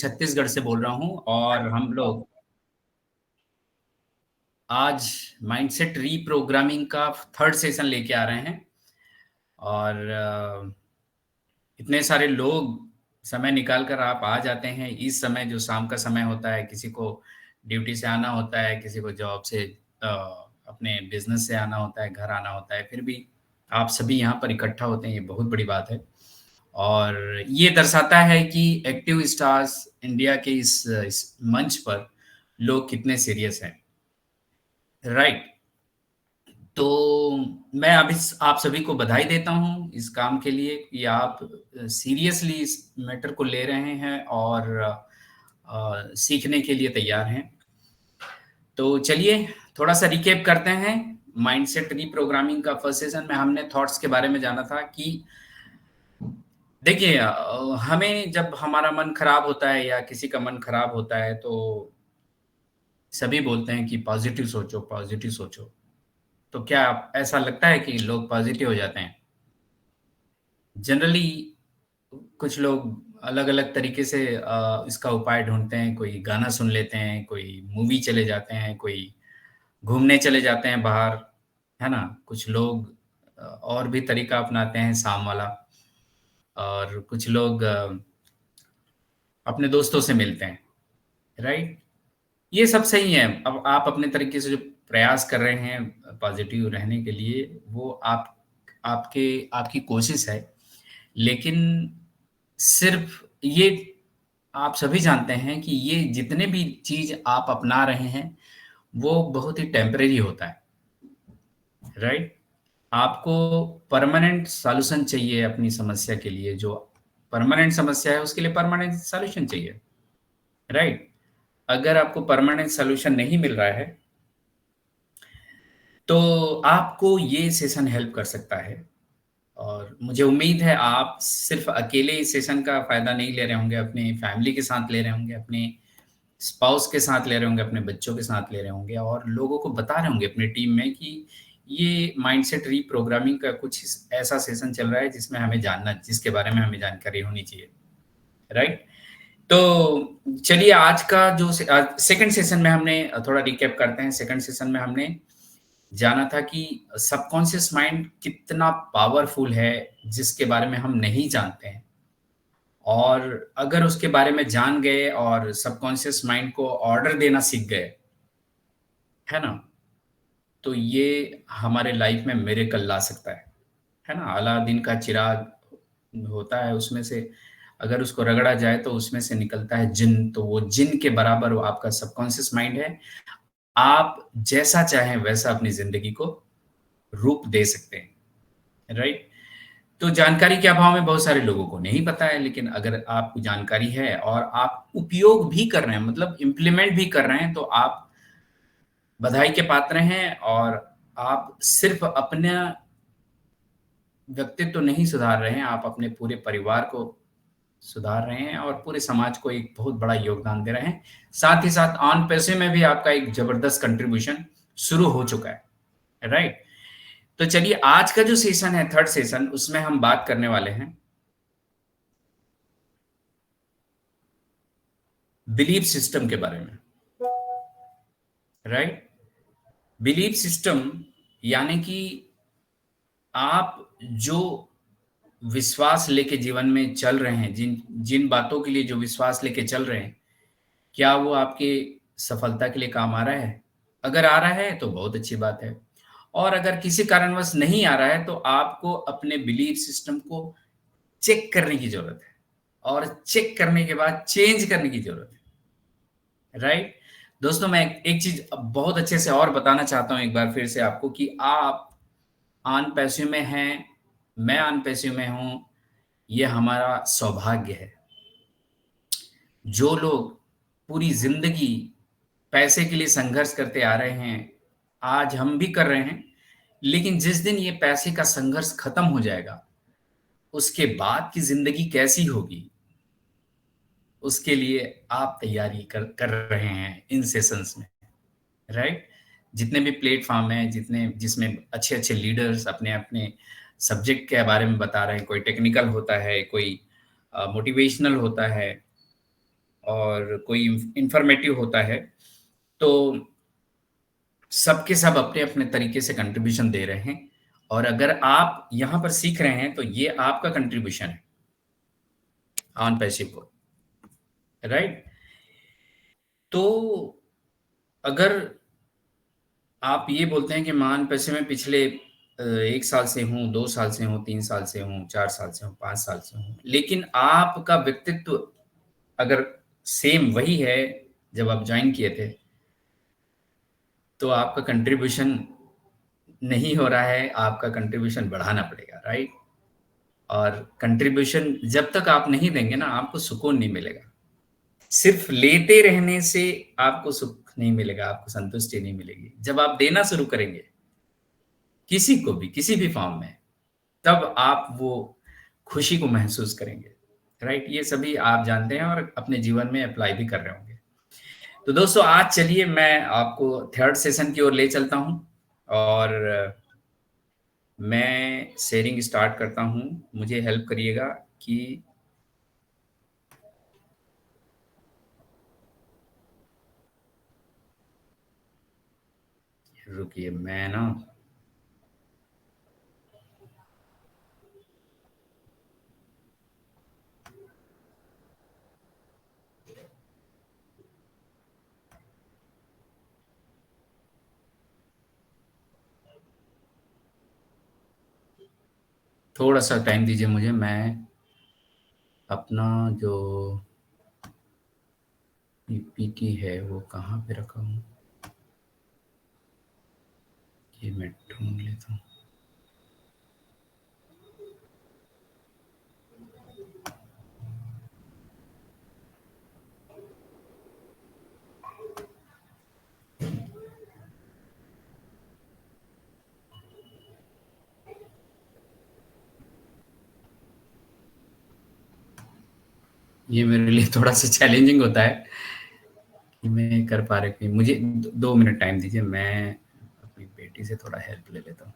छत्तीसगढ़ से बोल रहा हूँ और हम लोग आज माइंडसेट रीप्रोग्रामिंग का थर्ड सेशन लेके आ रहे हैं और इतने सारे लोग समय निकाल कर आप आ जाते हैं इस समय जो शाम का समय होता है, किसी को ड्यूटी से आना होता है, किसी को जॉब से अपने बिजनेस से आना होता है, घर आना होता है, फिर भी आप सभी यहाँ पर इकट्ठा होते हैं, ये बहुत बड़ी बात है। और ये दर्शाता है कि एक्टिव स्टार्स इंडिया के इस मंच पर लोग कितने सीरियस हैं, राइट? तो मैं अभी आप सभी को बधाई देता हूँ इस काम के लिए कि आप सीरियसली इस मैटर को ले रहे हैं और सीखने के लिए तैयार हैं। तो चलिए थोड़ा सा रिकेप करते हैं। माइंडसेट रीप्रोग्रामिंग का फर्स्ट सेशन में हमने थॉट्स के बारे में जाना था कि देखिए हमें जब हमारा मन खराब होता है या किसी का मन खराब होता है तो सभी बोलते हैं कि पॉजिटिव सोचो, पॉजिटिव सोचो। तो क्या ऐसा लगता है कि लोग पॉजिटिव हो जाते हैं? जनरली कुछ लोग अलग-अलग तरीके से इसका उपाय ढूँढते हैं, कोई गाना सुन लेते हैं, कोई मूवी चले जाते हैं, कोई घूमने चले जाते हैं बाहर, है ना? कुछ लोग और भी तरीका अपनाते हैं शाम वाला और कुछ लोग अपने दोस्तों से मिलते हैं, राइट? ये सब सही है। अब आप अपने तरीके से जो प्रयास कर रहे हैं पॉज़िटिव रहने के लिए, वो आपकी कोशिश है। लेकिन सिर्फ़ ये आप सभी जानते हैं कि ये जितने भी चीज़ आप अपना रहे हैं, वो बहुत ही टेम्परेरी होता है, राइट? आपको परमानेंट सॉल्यूशन चाहिए अपनी समस्या के लिए, जो परमानेंट समस्या है, उसके लिए परमानेंट सॉल्यूशन चाहिए, राइट? अगर आपको परमानेंट सॉल्यूशन नहीं मिल रहा है, तो आपको ये सेशन हेल्प कर सकता है और मुझे उम्मीद है आप सिर्फ़ अकेले इस सेशन का फ़ायदा नहीं ले रहे होंगे, अपनी फैमिली के साथ ले रहे होंगे, अपने स्पाउस के साथ ले रहे होंगे, अपने बच्चों के साथ ले रहे होंगे और लोगों को बता रहे होंगे अपनी टीम में कि ये माइंडसेट रीप्रोग्रामिंग का कुछ ऐसा सेशन चल रहा है जिसमें हमें जानना जिसके बारे में हमें जानकारी होनी चाहिए, राइट? तो चलिए आज का जो सेकंड सेशन में हमने थोड़ा रिकैप करते हैं। सेकंड सेशन में हमने जाना था कि सबकॉन्शियस माइंड कितना पावरफुल है, जिसके बारे में हम नहीं जानते हैं। और अगर उसके बारे में जान गए और सबकॉन्शियस माइंड को ऑर्डर देना सीख गए, है ना? तो ये हमारे लाइफ में मिरेकल ला सकता है ना? अलादीन का चिराग होता है, उसमें से अगर उसको रगड़ा जाए तो उसमें से निकलता है जिन्न, तो वो जिन्न के बराबर वो आपका सबकॉन्शियस माइंड है। आप जैसा चाहें वैसा अपनी ज़िंदगी को रूप दे सकते हैं, राइट? तो जानकारी के अभाव में बहुत सारे लोगों को नहीं पता है, लेकिन अगर आपको जानकारी है और आप उपयोग भी कर रहे हैं, मतलब इम्प्लीमेंट भी कर रहे हैं, तो आप बधाई के पात्र हैं और आप सिर्फ़ अपना व्यक्तित्व नहीं सुधार रहे हैं, आप अपने पूरे परिवार को सुधार रहे हैं और पूरे समाज को एक बहुत बड़ा योगदान दे रहे हैं। साथ ही साथ ऑन पैसे में भी आपका एक ज़बरदस्त कंट्रीब्यूशन शुरू हो चुका है, राइट? तो चलिए आज का जो सेशन है, थर्ड सेशन, उसमें हम बात करने वाले हैं बिलीफ सिस्टम के बारे में, राइट? बिलीफ सिस्टम यानी कि आप जो विश्वास लेके जीवन में चल रहे हैं, जिन जिन बातों के लिए जो विश्वास लेके चल रहे हैं, क्या वो आपके सफलता के लिए काम आ रहा है? अगर आ रहा है तो बहुत अच्छी बात है और अगर किसी कारणवश नहीं आ रहा है तो आपको अपने बिलीफ सिस्टम को चेक करने की ज़रूरत है और चेक करने के बाद चेंज करने की ज़रूरत है, राइट? दोस्तों मैं एक चीज़ बहुत अच्छे से और बताना चाहता हूँ एक बार फिर से आपको कि आप ऑन पैसिव में हैं, मैं ऑन पैसिव में हूँ, ये हमारा सौभाग्य है। जो लोग पूरी ज़िंदगी पैसे के लिए संघर्ष करते आ रहे हैं, आज हम भी कर रहे हैं, लेकिन जिस दिन ये पैसे का संघर्ष खत्म हो जाएगा, उसके बाद की ज़िंदगी कैसी होगी, उसके लिए आप तैयारी कर कर रहे हैं इन सेशंस में, राइट? जितने भी प्लेटफ़ॉर्म हैं, जितने जिसमें अच्छे-अच्छे लीडर्स अपने-अपने सब्जेक्ट के बारे में बता रहे हैं, कोई टेक्निकल होता है, कोई मोटिवेशनल होता है, और कोई इंफॉर्मेटिव होता है, तो सब के सब अपने-अपने तरीके से कंट्रीब्यूशन दे रहे हैं और अगर आप यहाँ पर सीख रहे हैं, तो ये आपका कंट्रीब्यूशन है ऑन पैसिव को, राइट? तो अगर आप ये बोलते हैं कि महान पैसे में पिछले 1 साल से हूँ, 2 साल से हूँ, 3 साल से हूँ, 4 साल से हूँ, 5 साल से हूँ, लेकिन आपका व्यक्तित्व अगर सेम वही है जब आप जॉइन किए थे, तो आपका कंट्रीब्यूशन नहीं हो रहा है, आपका कंट्रीब्यूशन बढ़ाना पड़ेगा, राइट? और कंट्रीब्यूशन जब तक आप नहीं देंगे ना, आपको सुकून नहीं मिलेगा। सिर्फ लेते रहने से आपको सुख नहीं मिलेगा, आपको संतुष्टि नहीं मिलेगी। जब आप देना शुरू करेंगे, किसी को भी, किसी भी फॉर्म में, तब आप वो खुशी को महसूस करेंगे, राइट? ये सभी आप जानते हैं और अपने जीवन में अप्लाई भी कर रहे होंगे। तो दोस्तों आज चलिए मैं आपको थर्ड सेशन की ओर ले चलता हूँ और मैं शेयरिंग स्टार्ट करता हूँ। मुझे हेल्प करिएगा कि रुकिए मैं ना थोड़ा-सा टाइम दीजिए मुझे, मैं अपना जो पीपीटी है वो कहाँ पे रखा हूँ? ये मैं ढूँढ लेता हूँ। ये मेरे लिए थोड़ा-सा चैलेंजिंग होता है कि मैं कर पा रहा कि मुझे द 2 मिनट टाइम दीजिए, मैं अपनी बेटी से थोड़ा हेल्प ले लेता हूँ।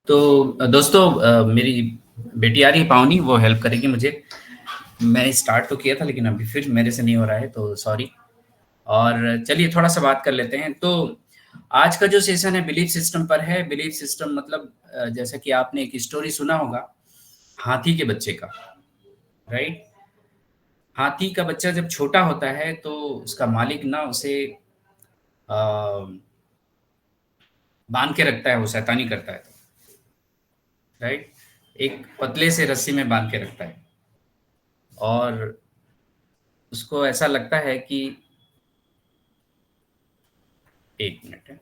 तो दोस्तों मेरी बेटी आ रही है पावनी, वो हेल्प करेगी मुझे। मैं स्टार्ट तो किया था लेकिन अभी फिर मेरे से नहीं हो रहा है, तो सॉरी। और चलिए थोड़ा-सा बात कर लेते हैं। तो आज का जो सेशन है बिलीफ सिस्टम पर है। बिलीफ सिस्टम मतलब जैसा कि आपने एक स्टोरी सुना होगा, हाथी के बच्चे का, राइट? हाथी का बच्चा जब छोटा होता है तो उसका मालिक ना उसे अ, बाँध के रखता है, वो शैतानी करता है तो, राइट? एक पतले से रस्सी में बाँध के रखता है और उसको ऐसा लगता है कि 1 मिनट है।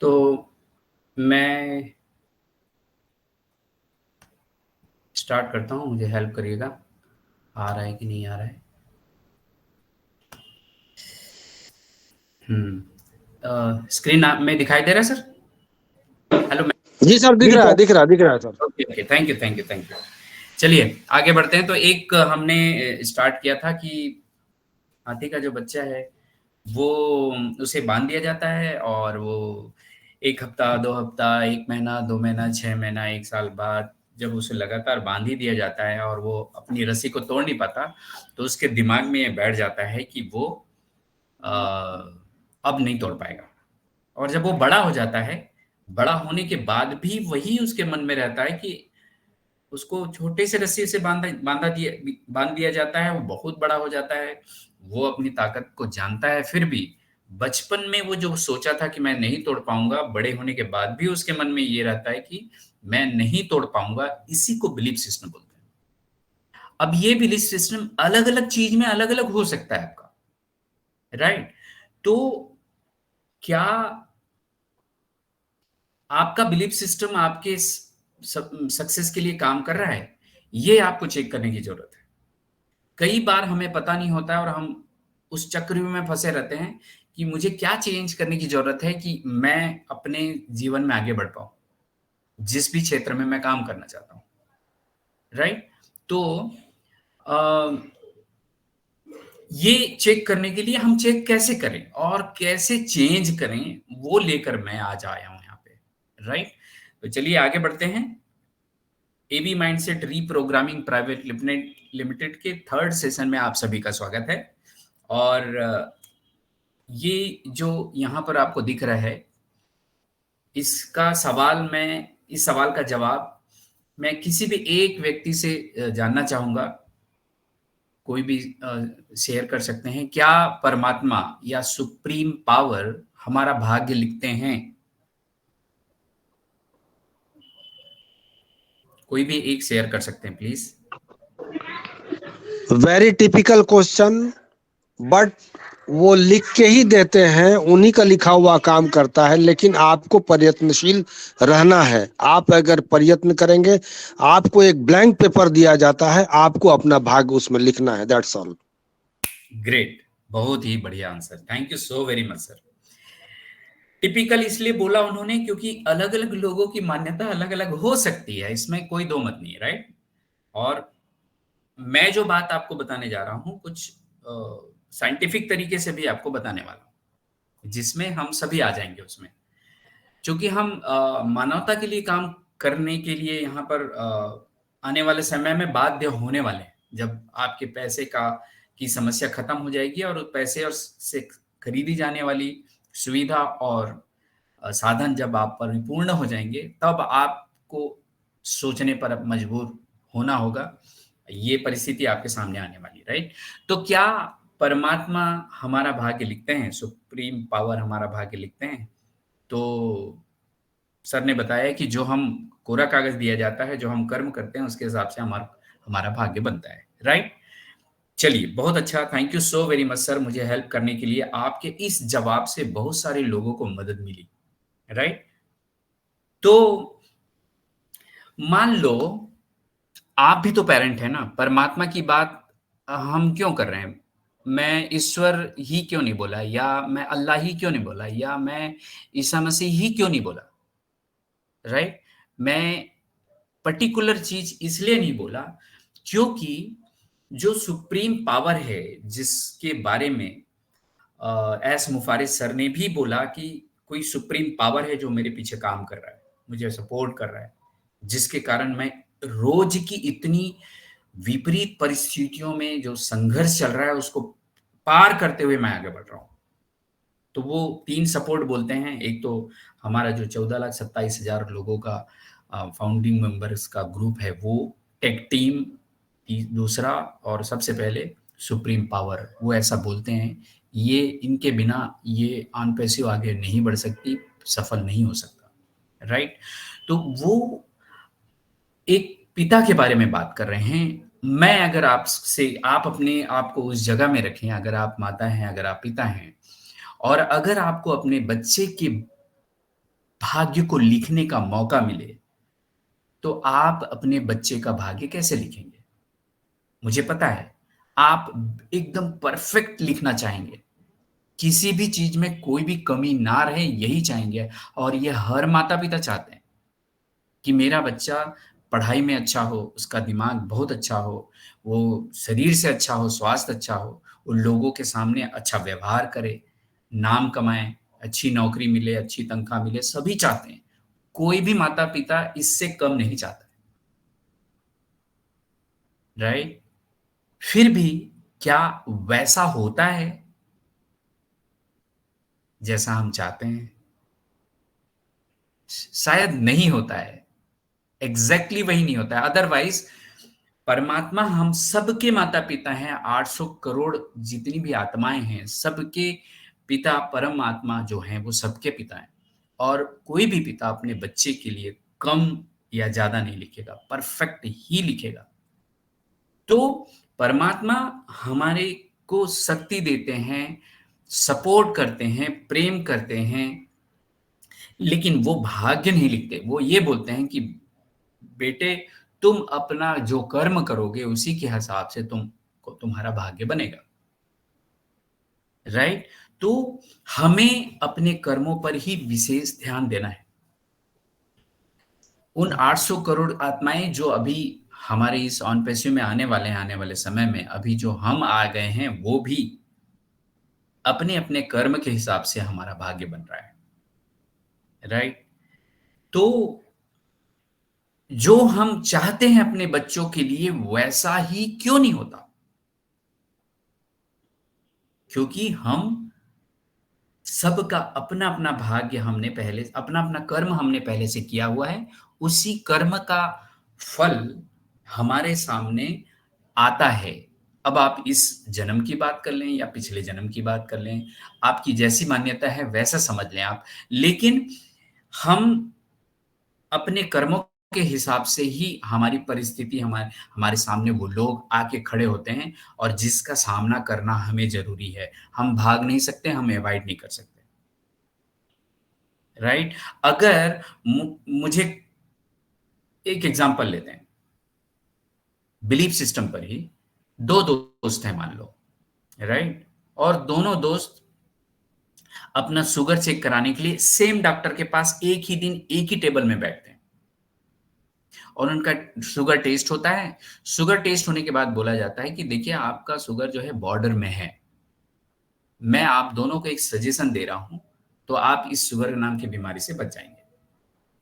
तो मैं स्टार्ट करता हूँ, मुझे हेल्प करिएगा, आ रहा है कि नहीं आ रहा है। स्क्रीन में दिखाई दे रहा है सर? हेलो। जी सर, दिख रहा है, दिख रहा है, दिख रहा है sir. Okay okay, thank you thank you thank you. चलिए आगे बढ़ते हैं। तो एक हमने स्टार्ट किया था कि हाथी का जो बच्चा है वो उसे बांध दिया जाता है, और वो 1 हफ्ता 2 हफ्ता 1 महीना 2 महीना 6 महीना 1 साल बाद जब उसे लगातार बांध ही दिया जाता है और वो अपनी रस्सी को तोड़ नहीं पाता, तो उसके दिमाग में ये बैठ जाता है कि वो अ, अब नहीं तोड़ पाएगा। और जब वो बड़ा हो जाता है, बड़ा होने के बाद भी वही उसके मन में रहता है कि उसको छोटे से रस्सी से बांध दिया जाता है, वो बहुत बड़ा हो जाता है, वो अपनी ताकत को जानता है, फिर भी बचपन में वो जो सोचा था कि मैं नहीं तोड़ पाऊंगा, बड़े होने के बाद भी उसके मन में ये रहता है कि मैं नहीं तोड़ पाऊंगा। इसी को बिलीफ सिस्टम बोलते हैं। अब ये बिलीफ सिस्टम अलग अलग चीज में अलग अलग हो सकता है आपका, राइट? तो क्या आपका बिलीफ सिस्टम आपके सक्सेस के लिए काम कर रहा है? ये आपको चेक करने की जरूरत है। कई बार हमें पता नहीं होता है और हम उस चक्र में फंसे रहते हैं कि मुझे क्या चेंज करने की जरूरत है कि मैं अपने जीवन में आगे बढ़ पाऊं, जिस भी क्षेत्र में मैं काम करना चाहता हूं, राइट? तो अ, ये चेक करने के लिए हम चेक कैसे करें और कैसे चेंज करें, वो लेकर मैं आज आया हूं यहाँ पे, राइट? तो चलिए आगे बढ़ते हैं। AB mindset reprogramming private limited के थर्ड सेशन में आप सभी का स्वागत है। और ये जो यहाँ पर आपको दिख रहा है, इसका सवाल मैं इस सवाल का जवाब मैं किसी भी एक व्यक्ति से जानना चाहूंगा। कोई भी शेयर कर सकते हैं। क्या परमात्मा या सुप्रीम पावर हमारा भाग्य लिखते हैं? कोई भी एक शेयर कर सकते हैं please. Very typical question, but वो लिख के ही देते हैं, उन्हीं का लिखा हुआ काम करता है, लेकिन आपको प्रयत्नशील रहना है। आप अगर प्रयत्न करेंगे, आपको एक ब्लैंक पेपर दिया जाता है, आपको अपना भाग्य उसमें लिखना है, दैट्स ऑल। ग्रेट, बहुत ही बढ़िया answer, thank you so very much sir. Typical इसलिए बोला उन्होंने क्योंकि अलग अलग लोगों की मान्यता अलग अलग हो सकती है, इसमें कोई दो मत नहीं है, राइट? और मैं जो बात आपको बताने जा रहा हूं, कुछ साइंटिफिक तरीके से भी आपको बताने वाला हूं, जिसमें हम सभी आ जाएंगे उसमें। क्योंकि हम मानवता के लिए काम करने के लिए यहाँ पर आने वाले समय में बाध्य होने वाले हैं। जब आपके पैसे का की समस्या खत्म हो जाएगी और पैसे और से खरीदी जाने वाली सुविधा और साधन जब आप परिपूर्ण हो जाएंगे, तब आपको सोचने पर अब मजबूर होना होगा। ये परिस्थिति आपके सामने आने वाली, राइट? तो क्या परमात्मा हमारा भाग्य लिखते हैं, सुप्रीम पावर हमारा भाग्य लिखते हैं? तो सर ने बताया कि जो हम कोरा कागज दिया जाता है, जो हम कर्म करते हैं उसके हिसाब से हमारा हमारा भाग्य बनता है, राइट? चलिए बहुत अच्छा, thank you so very much sir, मुझे हेल्प करने के लिए। आपके इस जवाब से बहुत सारे लोगों को मदद मिली, राइट? तो मान लो आप भी तो पेरेंट है ना। परमात्मा की बात हम क्यों कर रहे हैं? मैं ईश्वर ही क्यों नहीं बोला, या मैं अल्लाह ही क्यों नहीं बोला, या मैं ईसा मसीह ही क्यों नहीं बोला, राइट? मैं पर्टिकुलर चीज इसलिए नहीं बोला क्योंकि जो सुप्रीम पावर है, जिसके बारे में एस मुफारिस सर ने भी बोला कि कोई सुप्रीम पावर है जो मेरे पीछे काम कर रहा है, मुझे सपोर्ट कर रहा है, जिसके कारण मैं रोज की इतनी विपरीत परिस्थितियों में जो संघर्ष चल रहा है उसको पार करते हुए मैं आगे बढ़ रहा हूँ। तो वो 3 सपोर्ट बोलते हैं। एक तो हमारा जो 14,27,000 लोगों का फाउंडिंग मेंबर्स का ग्रुप है, वो टेक टीम। दूसरा और सबसे पहले सुप्रीम पावर, वो ऐसा बोलते हैं, ये इनके बिना ये ऑन पैसिव आगे नहीं बढ़ सकती, सफल नहीं हो सकता, राइट? तो वो एक पिता के बारे में बात कर रहे हैं। मैं अगर आपसे आप अपने आप को उस जगह में रखें, अगर आप माता हैं, अगर आप पिता हैं, और अगर आपको अपने बच्चे के भाग्य को लिखने का मौका मिले, तो आप अपने बच्चे का भाग्य कैसे लिखेंगे? मुझे पता है, आप एकदम परफेक्ट लिखना चाहेंगे। किसी भी चीज़ में कोई भी कमी ना रहे, यही चाहेंगे, और ये हर माता-पिता चाहते हैं कि मेरा बच्चा पढ़ाई में अच्छा हो, उसका दिमाग बहुत अच्छा हो, वो शरीर से अच्छा हो, स्वास्थ्य अच्छा हो, वो लोगों के सामने अच्छा व्यवहार करे, नाम कमाए, अच्छी नौकरी मिले, अच्छी तनख्वाह मिले, सभी चाहते हैं। कोई भी माता-पिता इससे कम नहीं चाहता, राइट? फिर भी क्या वैसा होता है जैसा हम चाहते हैं? शायद नहीं होता है। एग्ज़ैक्टली वही नहीं होता है। अदरवाइज़ परमात्मा हम सबके माता-पिता हैं, 800 करोड़ जितनी भी आत्माएँ हैं, सबके पिता परमात्मा जो हैं, वो सबके पिता हैं। और कोई भी पिता अपने बच्चे के लिए कम या ज़्यादा नहीं लिखेगा, परफेक्ट ही लिखेगा। तो परमात्मा हमारे को शक्ति देते हैं, सपोर्ट करते हैं, प्रेम करते हैं, लेकिन वो भाग्य नहीं लिखते। वो ये बोलते हैं कि बेटे, तुम अपना जो कर्म करोगे उसी के हिसाब से तुम्हारा भाग्य बनेगा, राइट? तो हमें अपने कर्मों पर ही विशेष ध्यान देना है। उन 800 करोड़ आत्माएं जो अभी हमारे इस ऑन पैसिव में आने वाले हैं, आने वाले समय में अभी जो हम आ गए हैं, वो भी अपने अपने कर्म के हिसाब से हमारा भाग्य बन रहा है, राइट? तो जो हम चाहते हैं अपने बच्चों के लिए वैसा ही क्यों नहीं होता? क्योंकि हम सबका अपना-अपना भाग्य हमने पहले अपना-अपना कर्म हमने पहले से किया हुआ है, उसी कर्म का फल हमारे सामने आता है। अब आप इस जन्म की बात कर लें या पिछले जन्म की बात कर लें, आपकी जैसी मान्यता है वैसा समझ लें आप। लेकिन हम अपने कर्मों के हिसाब से ही हमारी परिस्थिति हमारे सामने वो लोग आके खड़े होते हैं और जिसका सामना करना हमें ज़रूरी है। हम भाग नहीं सकते, हम अवॉइड नहीं कर सकते। राइट? अगर मुझे एक एग्जांपल लेते हैं, बिलीफ सिस्टम पर ही 2 दोस्त हैं मान लो, राइट? और दोनों दोस्त अपना शुगर चेक कराने के लिए सेम डॉक्टर के पास एक ही दिन, एक ही टेबल में बैठते हैं और उनका शुगर टेस्ट होता है। शुगर टेस्ट होने के बाद बोला जाता है कि देखिए आपका शुगर जो है बॉर्डर में है। मैं आप दोनों को एक सजेशन दे रहा हूँ, तो आप इस शुगर नाम की बीमारी से बच जाएँगे।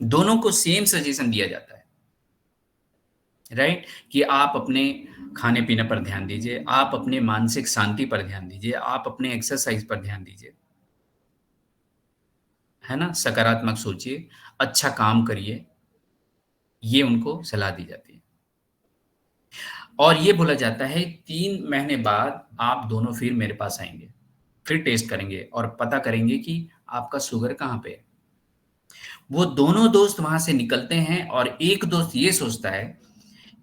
दोनों को सेम सजेशन दिया जाता है। राइट? कि आप अपने खाने-पीने पर ध्यान दीजिए, आप अपने मानसिक शांति पर ध्यान दीजिए, आप अपने एक्सरसाइज़ पर ध्यान दीजिए। है ना? सकारात्मक सोचिए, अच्छा काम करिए, ये उनको सलाह दी जाती है। और ये बोला जाता है 3 महीने बाद आप दोनों फिर मेरे पास आएँगे, फिर टेस्ट करेंगे और पता करेंगे कि आपका शुगर कहाँ पे है। वो दोनों दोस्त वहाँ से निकलते हैं और एक दोस्त ये सोचता है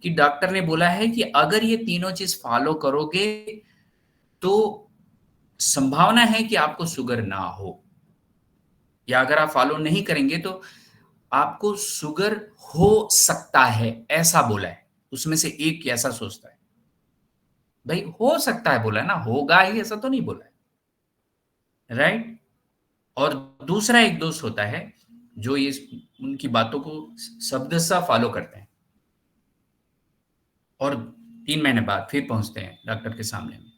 कि डॉक्टर ने बोला है कि अगर ये तीनों चीज़ फ़ॉलो करोगे, तो संभावना है कि आपको शुगर ना हो या अगर आप फ़ॉलो नहीं करेंगे तो आपको शुगर हो सकता है, ऐसा बोला है। उसमें से एक ऐसा सोचता है। भई हो सकता है बोला है ना, होगा ही ऐसा तो नहीं बोला है, राइट? और दूसरा एक दोस्त होता है, जो ये उनकी बातों को शब्दशः फ़ॉलो करते हैं और 3 महीने बाद फिर पहुँचते हैं डॉक्टर के सामने में।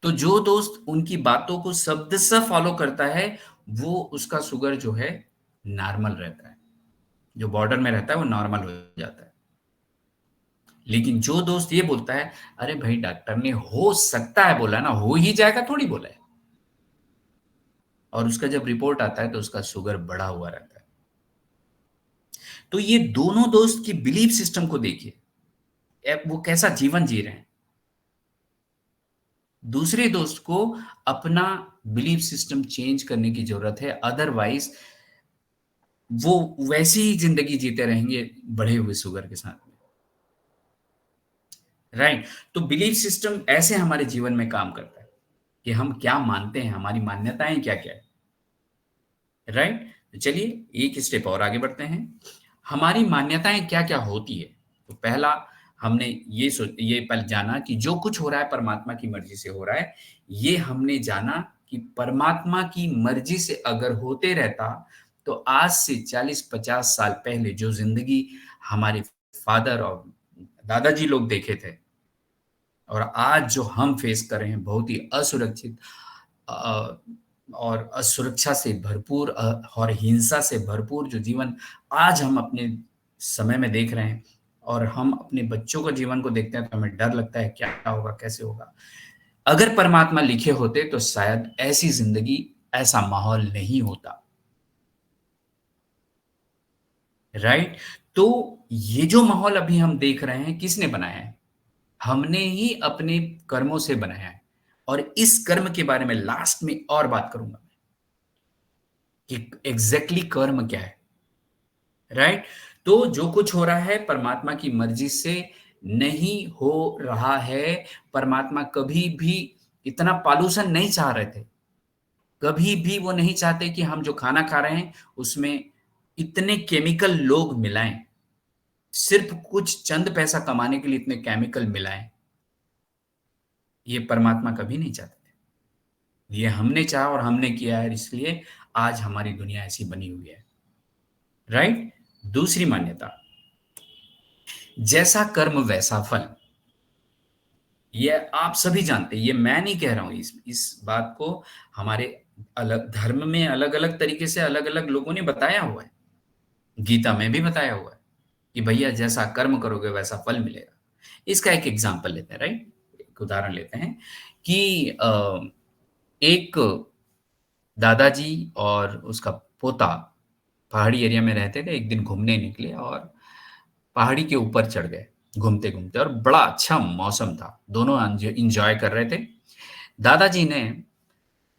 तो जो दोस्त उनकी बातों को शब्दशः फ़ॉलो करता है, वो उसका शुगर जो है नॉर्मल रहता है। जो बॉर्डर में रहता है वो नॉर्मल हो जाता है। लेकिन जो दोस्त ये बोलता है, "अरे भाई डॉक्टर ने हो सकता है बोला है ना, हो ही जाएगा थोड़ी बोला है।" और उसका जब रिपोर्ट आता है तो उसका शुगर बढ़ा हुआ रहता है। तो ये दोनों दोस्त की बिलीफ सिस्टम को देखिए, वो कैसा जीवन जी रहे हैं। दूसरे दोस्त को अपना बिलीफ सिस्टम चेंज करने की ज़रूरत है, अदरवाइज़ वो वैसी ही ज़िंदगी जीते रहेंगे बढ़े हुए शुगर के साथ में, राइट? तो बिलीफ सिस्टम ऐसे हमारे जीवन में काम करता है, कि हम क्या मानते हैं, हमारी मान्यताएँ क्या-क्या है, राइट? तो चलिए एक स्टेप और आगे बढ़ते हैं। हमारी मान्यताएं क्या क्या होती है? तो पहला हमने ये पल जाना कि जो कुछ हो रहा है परमात्मा की मर्जी से हो रहा है। ये हमने जाना कि परमात्मा की मर्जी से अगर होते रहता तो आज से 40-50 साल पहले जो जिंदगी हमारे फादर और दादाजी लोग देखे थे और आज जो हम फेस कर रहे हैं बहुत ही असुरक्षित अ, और असुरक्षा से भरपूर और हिंसा से भरपूर जो जीवन आज हम अपने समय में देख रहे हैं और हम अपने बच्चों के जीवन को देखते हैं तो हमें डर लगता है क्या होगा, कैसे होगा। अगर परमात्मा लिखे होते तो शायद ऐसी जिंदगी, ऐसा माहौल नहीं होता, राइट? तो ये जो माहौल अभी हम देख रहे हैं किसने बनाया है? हमने ही अपने कर्मों से बनाया है। और इस कर्म के बारे में लास्ट में और बात करूंगा कि एग्जैक्टली कर्म क्या है, राइट? तो जो कुछ हो रहा है परमात्मा की मर्जी से नहीं हो रहा है। परमात्मा कभी भी इतना पॉल्यूशन नहीं चाह रहे थे। कभी भी वो नहीं चाहते कि हम जो खाना खा रहे हैं उसमें इतने केमिकल लोग मिलाएं, सिर्फ कुछ चंद पैसा कमाने के लिए इतने केमिकल मिलाएं। ये परमात्मा कभी नहीं चाहते थे। ये हमने चाहा और हमने किया है, इसलिए आज हमारी दुनिया ऐसी बनी हुई है, राइट? दूसरी मान्यता, जैसा कर्म वैसा फल। ये आप सभी जानते हैं, ये मैं नहीं कह रहा हूं। इस बात को हमारे अलग धर्म में अलग अलग तरीके से अलग अलग लोगों ने बताया हुआ है। गीता में भी बताया हुआ है कि भैया जैसा कर्म करोगे वैसा फल मिलेगा। इसका एक एग्जाम्पल लेते हैं, राइट? एक उदाहरण लेते हैं कि एक दादाजी और उसका पोता पहाड़ी एरिया में रहते थे। एक दिन घूमने निकले और पहाड़ी के ऊपर चढ़ गए घूमते घूमते, और बड़ा अच्छा मौसम था, दोनों इंजॉय कर रहे थे। दादाजी ने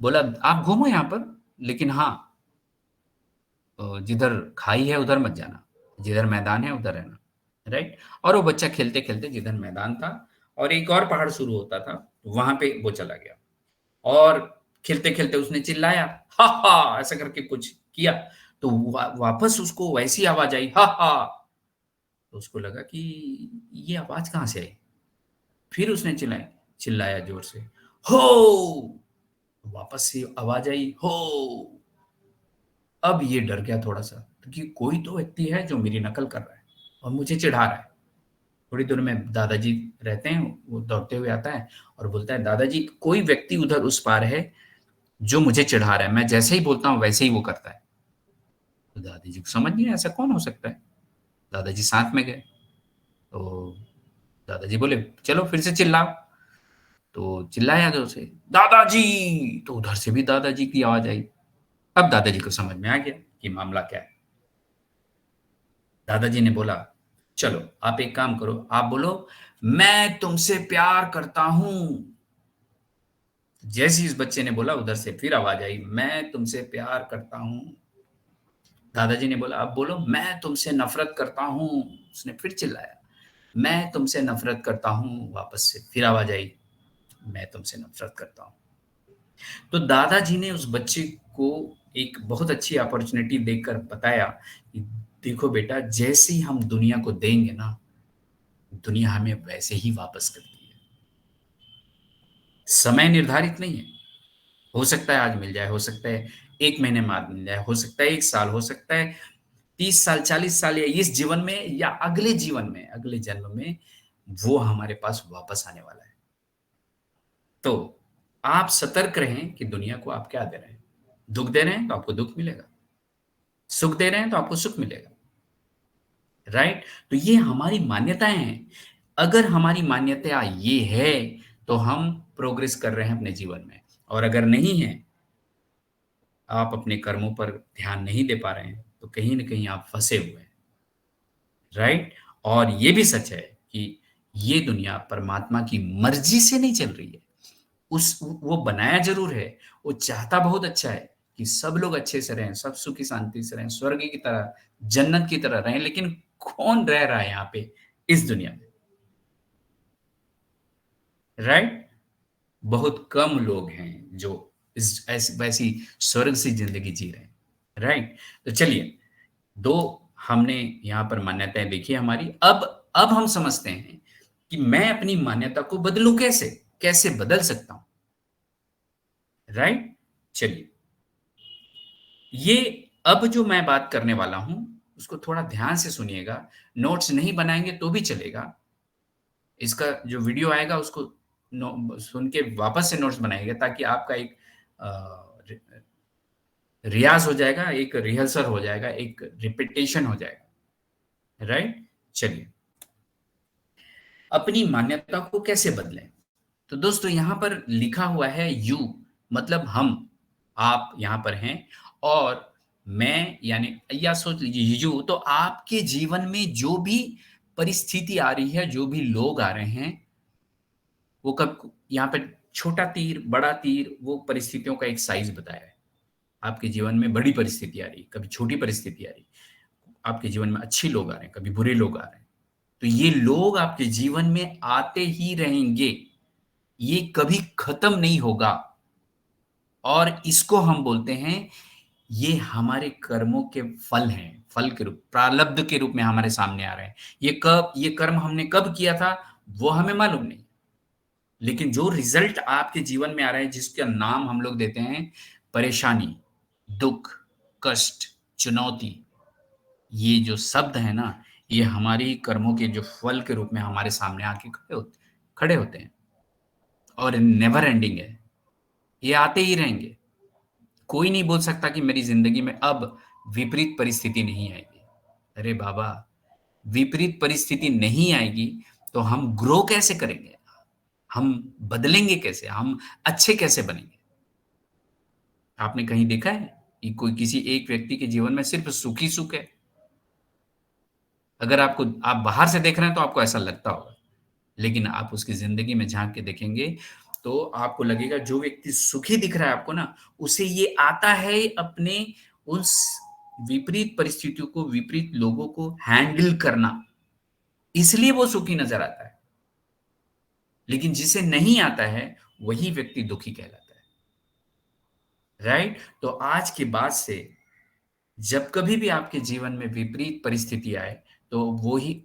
बोला आप घूमो यहाँ पर, लेकिन हाँ जिधर खाई है उधर मत जाना, जिधर मैदान है उधर रहना, राइट? और वो बच्चा खेलते खेलते जिधर मैदान था और एक और पहाड़ शुरू होता था वहां पे वो चला गया और खेलते खेलते उसने चिल्लाया, हा हा, ऐसा करके कुछ किया। तो वापस उसको वैसी आवाज आई, हा हा। तो उसको लगा कि ये आवाज कहाँ से आई। फिर उसने चिल्लाया जोर से, हो। वापस से आवाज आई, हो। अब ये डर गया थोड़ा सा, क्योंकि कोई तो व्यक्ति है जो मेरी नकल कर रहा है और मुझे चिढ़ा रहा है। थोड़ी दूर में दादाजी रहते हैं, वो दौड़ते हुए आता है और बोलता है, दादाजी कोई व्यक्ति उधर उस पार है जो मुझे चिढ़ा रहा है, मैं जैसे ही बोलता हूँ वैसे ही वो करता है। तो दादाजी को समझ नहीं आया ऐसा कौन हो सकता है। दादाजी साथ में गए तो दादाजी बोले, चलो फिर से चिल्लाओ। तो चिल्लाया जोर से, दादाजी। तो उधर से भी दादाजी की आवाज आई। अब दादाजी को समझ में आ गया कि मामला क्या है। दादाजी ने बोला, चलो आप एक काम करो, आप बोलो मैं तुमसे प्यार करता हूं। जैसे ही इस बच्चे ने बोला उधर से फिर आवाज आई, मैं तुमसे प्यार करता हूं। दादाजी ने बोला, अब बोलो मैं तुमसे नफरत करता हूं। उसने फिर चिल्लाया, मैं तुमसे नफरत करता हूं। वापस से फिर आवाज आई, मैं तुमसे नफरत करता हूं। तो दादाजी ने उस बच्चे को एक बहुत अच्छी अपॉर्चुनिटी देकर बताया कि देखो बेटा, जैसे ही हम दुनिया को देंगे ना, दुनिया हमें वैसे ही वापस करती है। समय निर्धारित नहीं है। हो सकता है आज मिल जाए, हो सकता है 1 महीने बाद मिल जाए, हो सकता है 1 साल, हो सकता है 30 साल, 40 साल, या इस जीवन में या अगले जीवन में, अगले जन्म में वो हमारे पास वापस आने वाला है। तो आप सतर्क रहें कि दुनिया को आप क्या दे रहे हैं। दुःख दे रहे हैं तो आपको दुःख मिलेगा, सुख दे रहे हैं तो आपको सुख मिलेगा, राइट? तो ये हमारी मान्यताएं हैं। अगर हमारी मान्यता ये है तो हम प्रोग्रेस कर रहे हैं अपने जीवन में, और अगर नहीं है, आप अपने कर्मों पर ध्यान नहीं दे पा रहे हैं, तो कहीं न कहीं आप फँसे हुए हैं, राइट? और ये भी सच है कि ये दुनिया परमात्मा की मर्ज़ी से नहीं चल रही है। उस वो बनाया ज़रूर है, वो चाहता बहुत अच्छा है कि सब लोग अच्छे से रहें, सब सुखी शांति से रहें, स्वर्ग की तरह, जन्नत की तरह रहें, लेकिन कौन रह रहा है यहाँ पे इस दुनिया में, राइट? बहुत कम लोग हैं जो इस ऐसी वैसी स्वर्ग सी ज़िंदगी जी रहे हैं। राइट? तो चलिए, 2 हमने यहाँ पर मान्यताएँ देखी हमारी। अब हम समझते हैं कि मैं अपनी मान्यता को बदलूँ कैसे? कैसे बदल सकता हूँ? राइट? चलिए, ये अब जो मैं बात करने वाला हूँ, उसको थोड़ा ध्यान से सुनिएगा। नोट्स नहीं बनाएँगे तो भी चलेगा। इसका जो वीडियो आएगा उसको सुन के वापस से नोट्स बनाइएगा, ताकि आपका एक अ, रि रियाज़ हो जाएगा, एक रिहर्सल हो जाएगा, एक रिपिटेशन हो जाएगा। राइट? चलिए, अपनी मान्यता को कैसे बदलें? तो दोस्तों, यहाँ पर लिखा हुआ है यू, मतलब हम, आप यहाँ पर हैं, और मैं, यानी या सोच लीजिए यू, तो आपके जीवन में जो भी परिस्थिति आ रही है, जो भी लोग आ रहे हैं, वो कब यहाँ पे छोटा तीर, बड़ा तीर, वो परिस्थितियों का एक साइज़ बताया है। आपके जीवन में बड़ी परिस्थिति आ रही है, कभी छोटी परिस्थिति आ रही है। आपके जीवन में अच्छे लोग आ रहे हैं, कभी बुरे लोग आ रहे हैं। तो ये लोग आपके जीवन में आते ही रहेंगे। ये कभी खत्म नहीं होगा, और इसको हम बोलते हैं, ये हमारे कर्मों के फल हैं, फल के रूप, प्रारब्ध के रूप में हमारे सामने आ रहे हैं। ये कर्म हमने कब किया था, वो हमें मालूम नहीं। लेकिन जो रिजल्ट आपके जीवन में आ रहा है, जिसका नाम हम लोग देते हैं परेशानी, दुःख, कष्ट, चुनौती, ये जो शब्द है ना, ये हमारे ही कर्मों के जो फल के रूप में हमारे सामने आके खड़े होते हैं, और नेवर एंडिंग है। ये आते ही रहेंगे। कोई नहीं बोल सकता कि मेरी ज़िंदगी में अब विपरीत परिस्थिति नहीं आएगी। अरे बाबा! विपरीत परिस्थिति नहीं आएगी, तो हम ग्रो कैसे करेंगे? हम बदलेंगे कैसे? हम अच्छे कैसे बनेंगे? आपने कहीं देखा है कि कोई किसी एक व्यक्ति के जीवन में सिर्फ़ सुख ही सुख है? अगर आप बाहर से देख रहे हैं तो आपको ऐसा लगता होगा। लेकिन आप उसकी ज़िंदगी में झाँक के देखेंगे, तो आपको लगेगा जो व्यक्ति सुखी दिख रहा है आपको ना, उसे ये आता है अपने उस विपरीत परिस्थितियों को, विपरीत लोगों को हैंडल करना, इसलिए वो सुखी नज़र आता है। लेकिन जिसे नहीं आता है, वही व्यक्ति दुखी कहलाता है। राइट? तो आज के बाद से जब कभी भी आपके जीवन में विपरीत परिस्थिति आए, तो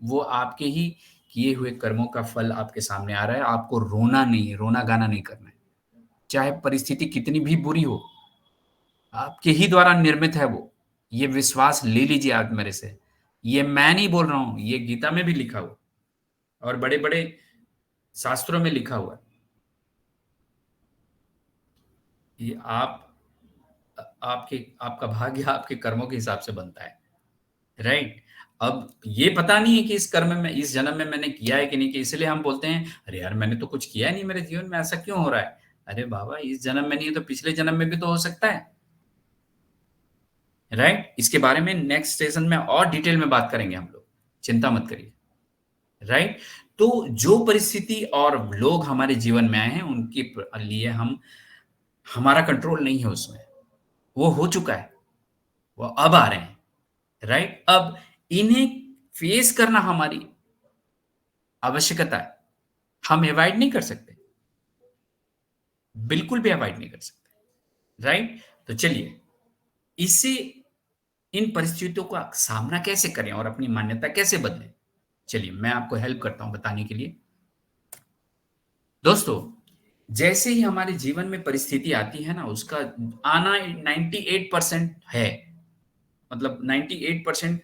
वो आपके ही किए हुए कर्मों का फल आपके सामने आ रहा है। आपको रोना नहीं है, रोना-गाना नहीं करना है। चाहे परिस्थिति कितनी भी बुरी हो, आपके ही द्वारा निर्मित है वो। ये विश्वास ले लीजिए आप मेरे से। ये मैं नहीं बोल रहा हूँ, ये गीता में भी लिखा हुआ है, और बड़े-बड़े शास्त्रों में लिखा हुआ है। ये आपका भाग्य आपके कर्मों के हिसाब से बनता है। राइट? अब ये पता नहीं है कि इस कर्म में, इस जन्म में मैंने किया है कि नहीं किया, इसलिए हम बोलते हैं, "अरे यार! मैंने तो कुछ किया ही नहीं मेरे जीवन में, ऐसा क्यों हो रहा है?" अरे बाबा! इस जन्म में नहीं है तो पिछले जन्म में भी तो हो सकता है। राइट? इसके बारे में नेक्स्ट सेशन में और डिटेल में बात करेंगे हम लोग, चिंता मत करिए। राइट? तो जो परिस्थिति और लोग हमारे जीवन में आए हैं, उनके लिए हमारा कंट्रोल नहीं है उसमें। वो हो चुका है, वो अब आ रहे हैं। राइट? अब इन्हें फेस करना हमारी आवश्यकता है। हम अवॉइड नहीं कर सकते, बिल्कुल भी अवॉइड नहीं कर सकते। राइट? तो चलिए, इससे इन परिस्थितियों का सामना कैसे करें और अपनी मान्यता कैसे बदलें? चलिए, मैं आपको हेल्प करता हूं बताने के लिए। दोस्तों, जैसे ही हमारे जीवन में परिस्थिति आती है ना, उसका आना 98% है। मतलब 98%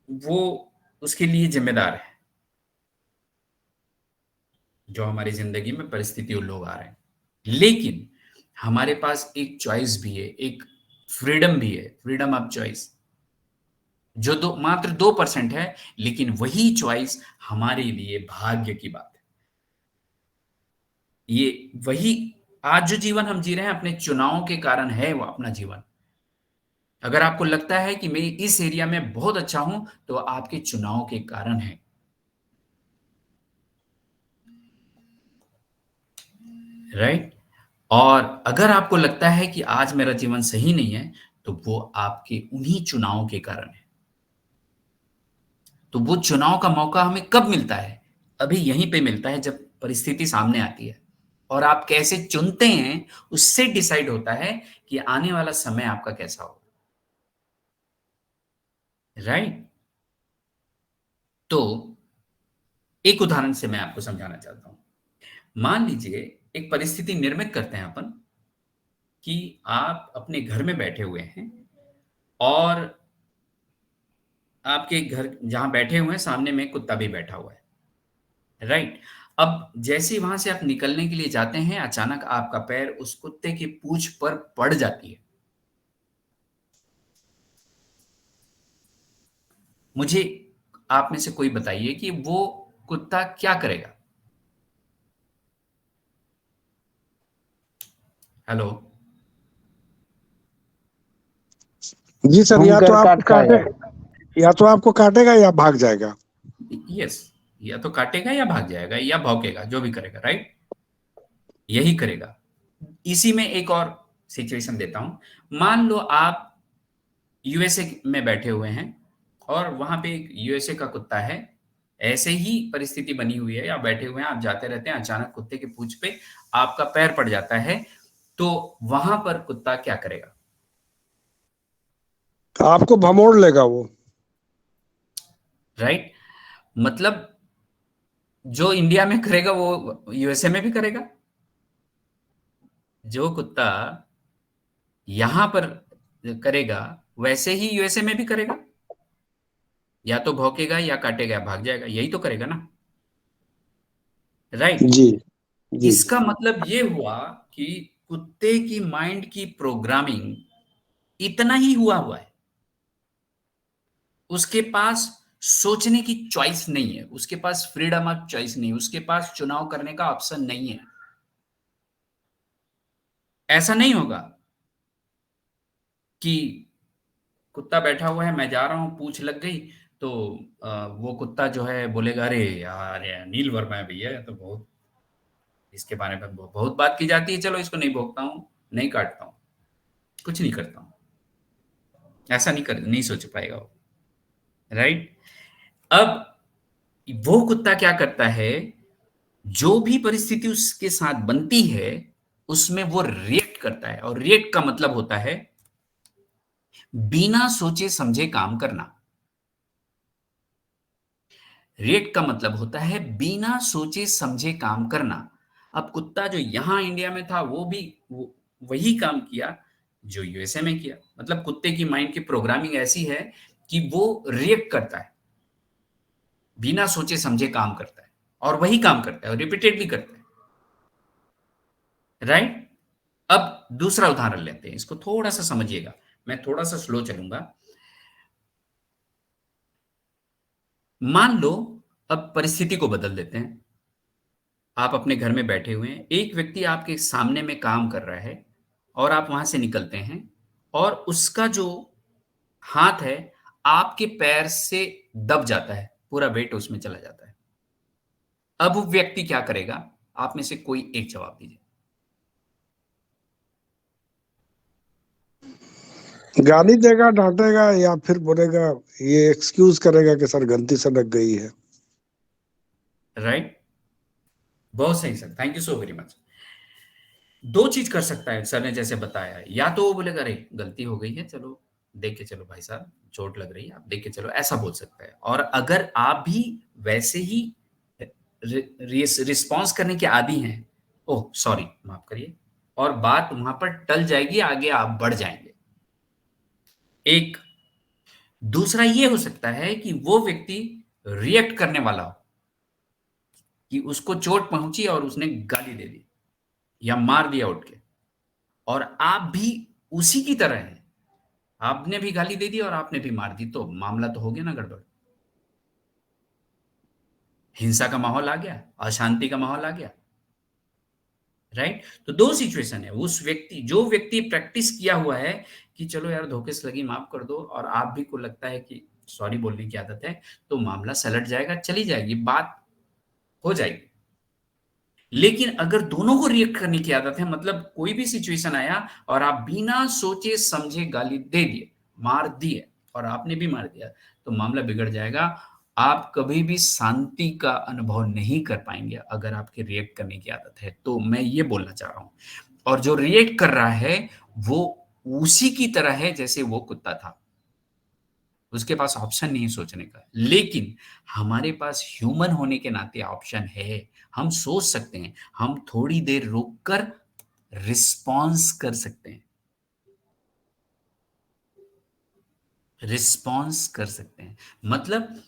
वो उसके लिए ज़िम्मेदार है, जो हमारी ज़िंदगी में परिस्थिति और लोग आ रहे हैं। लेकिन हमारे पास एक चॉइस भी है, एक फ्रीडम भी है, फ्रीडम ऑफ चॉइस, जो दो मात्र 2% है, लेकिन वही चॉइस हमारे लिए भाग्य की बात है। ये वही आज जो जीवन हम जी रहे हैं, अपने चुनावों के कारण है वो अपना जीवन। अगर आपको लगता है कि मैं इस एरिया में बहुत अच्छा हूं, तो आपके चुनाव के कारण है। राइट? और अगर आपको लगता है कि आज मेरा जीवन सही नहीं है, तो वो आपके उन्हीं चुनावों के कारण है। तो वो चुनाव का मौका हमें कब मिलता है? अभी यहीं पे मिलता है, जब परिस्थिति सामने आती है। और आप कैसे चुनते हैं उससे डिसाइड होता है कि आने वाला समय आपका कैसा होगा। राइट? तो एक उदाहरण से मैं आपको समझाना चाहता हूं। मान लीजिए एक परिस्थिति निर्मित करते हैं अपन कि आप अपने घर में बैठे हुए हैं और आपके घर जहां बैठे हुए हैं सामने में एक कुत्ता भी बैठा हुआ है। राइट? अब जैसे ही वहां से आप निकलने के लिए जाते हैं, अचानक आपका पैर उस कुत्ते की पूंछ पर पड़ जाती है। मुझे आप में से कोई बताइए कि वो कुत्ता क्या करेगा? हेलो? जी सर, घूमकर काट खाएगा। या तो आपको काटेगा या भाग जाएगा। यस, या तो काटेगा या भाग जाएगा या भौंकेगा, जो भी करेगा। राइट? यही करेगा। इसी में एक और सिचुएशन देता हूं। मान लो आप यूएसए में बैठे हुए हैं और वहां पे एक यूएसए का कुत्ता है। ऐसे ही परिस्थिति बनी हुई है, आप बैठे हुए हैं, आप जाते रहते हैं, अचानक कुत्ते की पूंछ पे आपका पैर पड़ जाता है, तो वहां पर कुत्ता क्या करेगा? आपको भमोड़ लेगा वो। राइट? मतलब जो इंडिया में करेगा वो यूएसए में भी करेगा। जो कुत्ता यहां पर करेगा वैसे ही यूएसए में भी करेगा। या तो भौंकेगा या काटेगा या भाग जाएगा, यही तो करेगा ना। राइट? जी जी। इसका मतलब ये हुआ कि कुत्ते की माइंड की प्रोग्रामिंग इतना ही हुआ है। उसके पास सोचने की चॉइस नहीं है, उसके पास फ्रीडम ऑफ चॉइस नहीं है, उसके पास चुनाव करने का ऑप्शन नहीं है। ऐसा नहीं होगा कि कुत्ता बैठा हुआ है, मैं जा रहा हूं, पूंछ लग गई, तो वो कुत्ता जो है बोलेगा, अरे यार ये अनिल वर्मा है भैया, ये तो बहुत, इसके बारे में बहुत बात की जाती है, चलो इसको नहीं भोंकता हूं, नहीं काटता हूं, कुछ नहीं करता हूं। ऐसा नहीं सोच पाएगा वो। राइट? अब वो कुत्ता क्या करता है, जो भी परिस्थिति उसके साथ बनती है उसमें वो रिएक्ट करता है, और रिएक्ट का मतलब होता है बिना सोचे समझे काम करना। रिएक्ट का मतलब होता है बिना सोचे समझे काम करना। अब कुत्ता जो यहां इंडिया में था वो भी वही काम किया जो यूएसए में किया। मतलब कुत्ते की माइंड की प्रोग्रामिंग ऐसी है कि वो रिएक्ट करता है, बिना सोचे समझे काम करता है, और वही काम करता है और रिपीटेडली करता है। राइट? अब दूसरा उदाहरण लेते हैं, इसको थोड़ा सा समझिएगा, मैं थोड़ा सा स्लो चलूंगा। मान लो, अब परिस्थिति को बदल देते हैं। आप अपने घर में बैठे हुए हैं, एक व्यक्ति आपके सामने में काम कर रहा है और आप वहां से निकलते हैं, और उसका जो हाथ है आपके पैर से दब जाता है, पूरा वेट उसमें चला जाता है। अब वो व्यक्ति क्या करेगा? आप में से कोई एक जवाब दीजिए। गाली देगा, डांटेगा, या फिर बोलेगा, ये एक्सक्यूज करेगा कि सर गलती से लग गई है। राइट? बहुत सही sir, thank you so very much. दो चीज कर सकता है सर ने जैसे बताया, या तो वो बोलेगा अरे गलती हो गई है, चलो देख के चलो भाई साहब, चोट लग रही है, आप देख के चलो, ऐसा बोल सकता है। और अगर आप भी वैसे ही रिस्पॉन्स करने के आदी हैं, ओह सॉरी माफ करिए, और बात वहां पर टल जाएगी, आगे आप बढ़ जाएंगे। एक दूसरा ये हो सकता है कि वो व्यक्ति रिएक्ट करने वाला हो, कि उसको चोट पहुंची और उसने गाली दे दी या मार दिया उठ के, और आप भी उसी की तरह हैं, आपने भी गाली दे दी और आपने भी मार दी, तो मामला तो हो गया ना गड़बड़। हिंसा का माहौल आ गया, अशांति का माहौल आ गया। राइट? तो दो सिचुएशन है, उस व्यक्ति जो व्यक्ति प्रैक्टिस किया हुआ है कि चलो यार धोखे से लगी, माफ कर दो, और आप भी को लगता है कि सॉरी बोलने की आदत है, तो मामला सलट जाएगा, चली जाएगी बात, हो जाएगी। लेकिन अगर दोनों को रिएक्ट करने की आदत है, मतलब कोई भी सिचुएशन आया और आप बिना सोचे समझे गाली दे दिए, मार दिए, और आपने भी मार दिया, तो मामला बिगड़ जाएगा। आप कभी भी शांति का अनुभव नहीं कर पाएँगे अगर आपकी रिएक्ट करने की आदत है। तो मैं ये बोलना चाह रहा हूँ। और जो रिएक्ट कर रहा है, वो उसी की तरह है जैसे वो कुत्ता था। उसके पास ऑप्शन नहीं है सोचने का। लेकिन हमारे पास ह्यूमन होने के नाते ऑप्शन है। हम सोच सकते हैं, हम थोड़ी देर रुक कर रिस्पॉन्स कर सकते हैं। रिस्पॉन्स कर सकते हैं। मतलब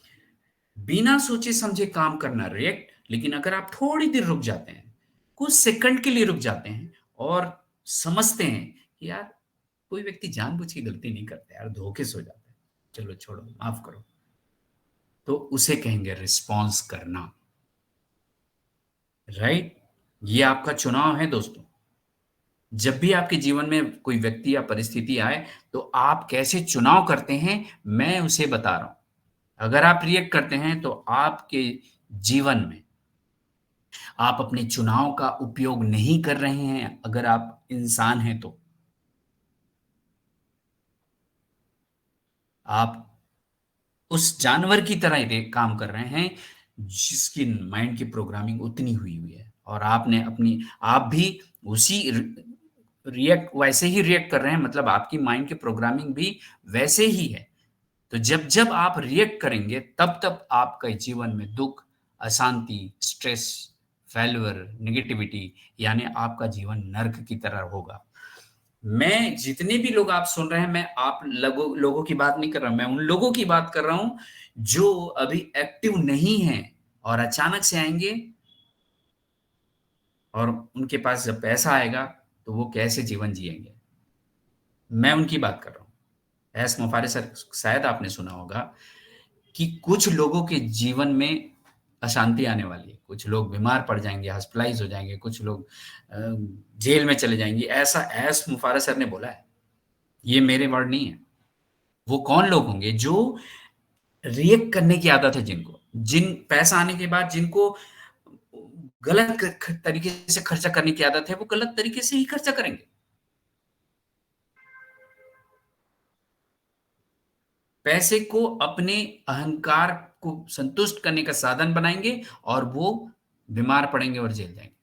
बिना सोचे समझे काम करना रिएक्ट, लेकिन अगर आप थोड़ी देर रुक जाते हैं, कुछ सेकंड के लिए रुक जाते हैं और समझते हैं कि यार कोई व्यक्ति जानबूझ के गलती नहीं करता यार, धोखे से हो जाता है। चलो छोड़ो, माफ करो। तो उसे कहेंगे रिस्पॉन्स करना। राइट? ये आपका चुनाव है दोस्तों। जब भी आपके जीवन में कोई व्यक्ति या परिस्थिति आए, तो आप कैसे चुनाव करते हैं, मैं उसे बता रहा हूं। अगर आप रिएक्ट करते हैं, तो आपके जीवन में आप अपने चुनाव का उपयोग नहीं कर रहे हैं, अगर आप इंसान हैं तो। आप उस जानवर की तरह रे काम कर रहे हैं, जिसकी माइंड की प्रोग्रामिंग उतनी हुई हुई है और आपने अपनी आप भी उसी रिएक्ट वैसे ही रिएक्ट कर रहे हैं, मतलब आपकी माइंड की प्रोग्रामिंग भी वैसे ही है। तो जब-जब आप रिएक्ट करेंगे, तब-तब आपके जीवन में दुःख, अशांति, स्ट्रेस, फेल्योर, नेगेटिविटी यानी आपका जीवन नर्क की तरह होगा। मैं जितने भी लोग आप सुन रहे हैं, मैं आप लोगों की बात नहीं कर रहा, मैं उन लोगों की बात कर रहा हूँ, जो अभी एक्टिव नहीं हैं और अचानक से आएँगे और उनके पास जब पैसा आएगा, तो वो कैसे जीवन जिएँगे। मैं उनकी बात कर रहा हूँ। एस मुफारे सर शायद आपने सुना होगा कि कुछ लोगों के जीवन में अशांति आने वाली है। कुछ लोग बीमार पड़ जाएँगे, हॉस्पिटलाइज़ हो जाएँगे, कुछ लोग अ, जेल में चले जाएँगे। ऐसा एस मुफारा सर ने बोला है। ये मेरे वर्ड नहीं है। वो कौन लोग होंगे जो रिएक्ट करने की आदत है जिनको, जिन पैसा आने के बाद जिनको गलत तरीके से खर्चा करने की आदत है, वो गलत तरीके से ही खर्चा करेंगे। पैसे को अपने अहंकार को संतुष्ट करने का साधन बनाएंगे और वो बीमार पड़ेंगे और जेल जाएंगे।